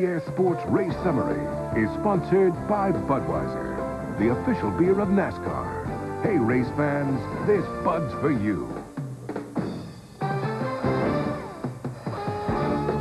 on-the-air sports race summary is sponsored by Budweiser, the official beer of NASCAR. Hey, race fans, this Bud's for you.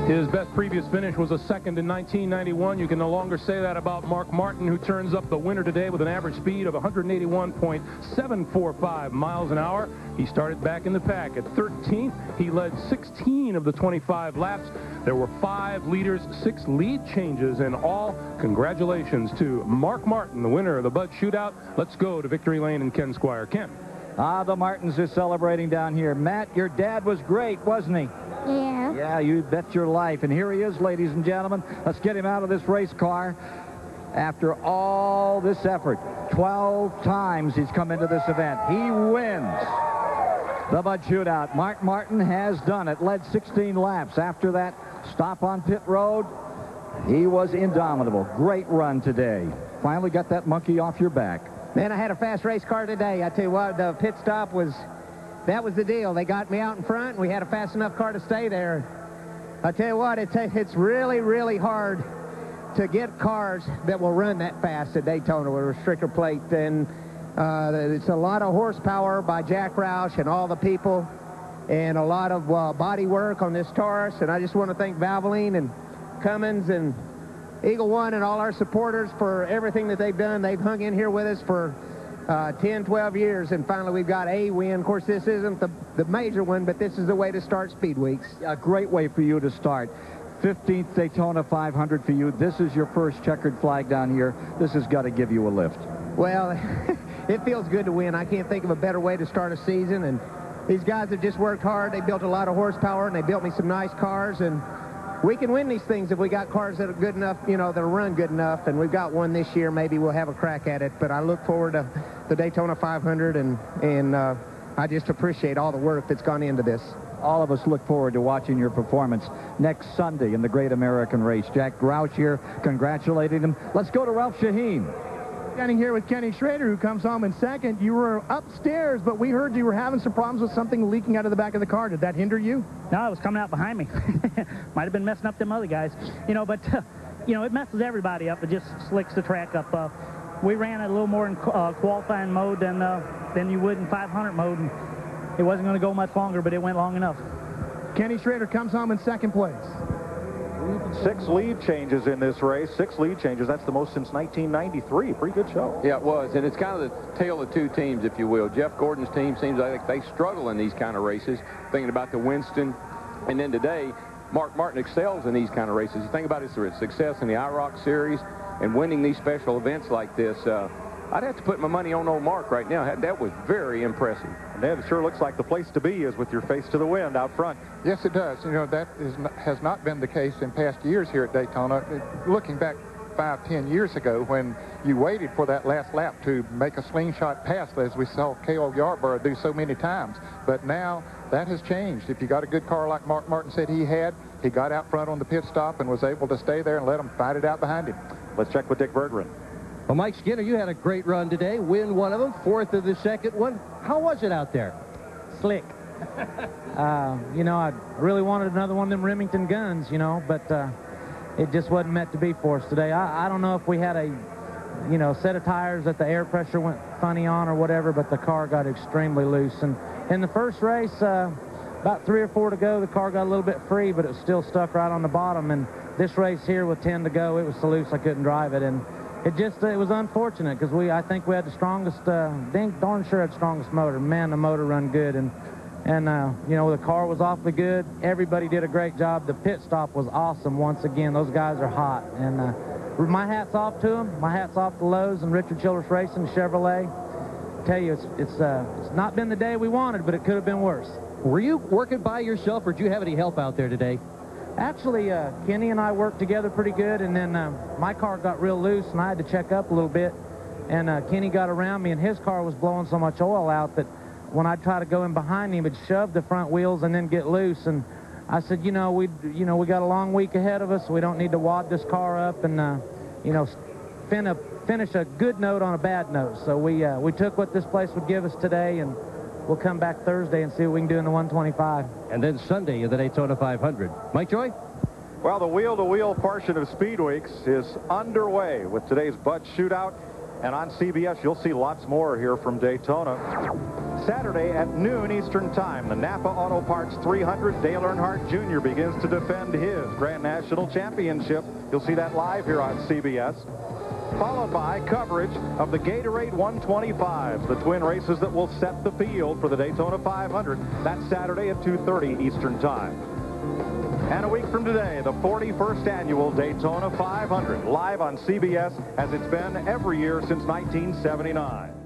His best previous finish was a second in 1991. You can no longer say that about Mark Martin, who turns up the winner today with an average speed of 181.745 miles an hour. He started back in the pack at 13th. He led 16 of the 25 laps. There were 5 leaders, 6 lead changes in all. Congratulations to Mark Martin, the winner of the Bud Shootout. Let's go to Victory Lane and Ken Squire. Ken. The Martins are celebrating down here. Matt, your dad was great, wasn't he? Yeah. Yeah, you bet your life. And here he is, ladies and gentlemen. Let's get him out of this race car. After all this effort, 12 times he's come into this event. He wins the Bud Shootout. Mark Martin has done it. Led 16 laps. After that stop on pit road, he was indomitable. Great run today. Finally got that monkey off your back. Man, I had a fast race car today. I tell you what, the pit stop was... That was the deal. They got me out in front, and we had a fast enough car to stay there. I tell you what, it's really, really hard to get cars that will run that fast at Daytona with a restrictor plate. And it's a lot of horsepower by Jack Roush and all the people, and a lot of body work on this Taurus. And I just want to thank Valvoline and Cummins and Eagle One and all our supporters for everything that they've done. They've hung in here with us for 10, 12 years, and finally we've got a win. Of course, this isn't the major one, but this is the way to start Speed Weeks. A great way for you to start. 15th Daytona 500 for you. This is your first checkered flag down here. This has got to give you a lift. Well, it feels good to win. I can't think of a better way to start a season, and these guys have just worked hard. They built a lot of horsepower, and they built me some nice cars, and we can win these things if we got cars that are good enough, you know, that'll run good enough, and we've got one this year. Maybe we'll have a crack at it, but I look forward to the Daytona 500, and I just appreciate all the work that's gone into this. All of us look forward to watching your performance next Sunday in the Great American Race. Jack Roush here congratulating him. Let's go to Ralph Shaheen. Standing here with Kenny Schrader, who comes home in second. You were upstairs, but we heard you were having some problems with something leaking out of the back of the car. Did that hinder you? No, it was coming out behind me. Might have been messing up them other guys. You know, but, you know, it messes everybody up. It just slicks the track up. We ran it a little more in qualifying mode than you would in 500 mode, and it wasn't going to go much longer, but it went long enough. Kenny Schrader comes home in second place. 6 lead changes in this race. 6 lead changes. That's the most since 1993. Pretty good show. Yeah, it was. And it's kind of the tale of two teams, if you will. Jeff Gordon's team seems like they struggle in these kind of races. Thinking about the Winston. And then today, Mark Martin excels in these kind of races. You think about his success in the IROC series and winning these special events like this. I'd have to put my money on old Mark right now. That was very impressive. And it sure looks like the place to be is with your face to the wind out front. Yes, it does. You know, that has not been the case in past years here at Daytona. Looking back 5, 10 years ago when you waited for that last lap to make a slingshot pass, as we saw K.O. Yarborough do so many times. But now that has changed. If you got a good car like Mark Martin said he had, he got out front on the pit stop and was able to stay there and let them fight it out behind him. Let's check with Dick Berggren. Well, Mike Skinner, you had a great run today. Win one of them, 4th of the second one. How was it out there? Slick. You know, I really wanted another one of them Remington guns, you know, but it just wasn't meant to be for us today. I don't know if we had a, you know, set of tires that the air pressure went funny on or whatever, but the car got extremely loose. And in the first race, about 3 or 4 to go, the car got a little bit free, but it was still stuck right on the bottom. And this race here with 10 to go, it was so loose I couldn't drive it. And it was unfortunate because I think we had the strongest, darn sure had the strongest motor. Man, the motor run good. And you know, the car was awfully good. Everybody did a great job. The pit stop was awesome once again. Those guys are hot. And my hat's off to them. My hat's off to Lowe's and Richard Childress Racing, Chevrolet. I tell you, it's not been the day we wanted, but it could have been worse. Were you working by yourself, or did you have any help out there today? Actually, Kenny and I worked together pretty good, and then my car got real loose, and I had to check up a little bit. And Kenny got around me, and his car was blowing so much oil out that when I'd try to go in behind him, it'd shove the front wheels and then get loose. And I said, you know, we got a long week ahead of us. We don't need to wad this car up and, you know, finish a good note on a bad note. So we took what this place would give us today, and we'll come back Thursday and see what we can do in the 125. And then Sunday in the Daytona 500. Mike Joy? Well, the wheel-to-wheel portion of Speed Weeks is underway with today's Bud Shootout. And on CBS, you'll see lots more here from Daytona. Saturday at noon Eastern Time, the Napa Auto Parts 300, Dale Earnhardt Jr. begins to defend his Grand National Championship. You'll see that live here on CBS. Followed by coverage of the Gatorade 125s, the twin races that will set the field for the Daytona 500. That's Saturday at 2:30 Eastern Time. And a week from today, the 41st annual Daytona 500, live on CBS as it's been every year since 1979.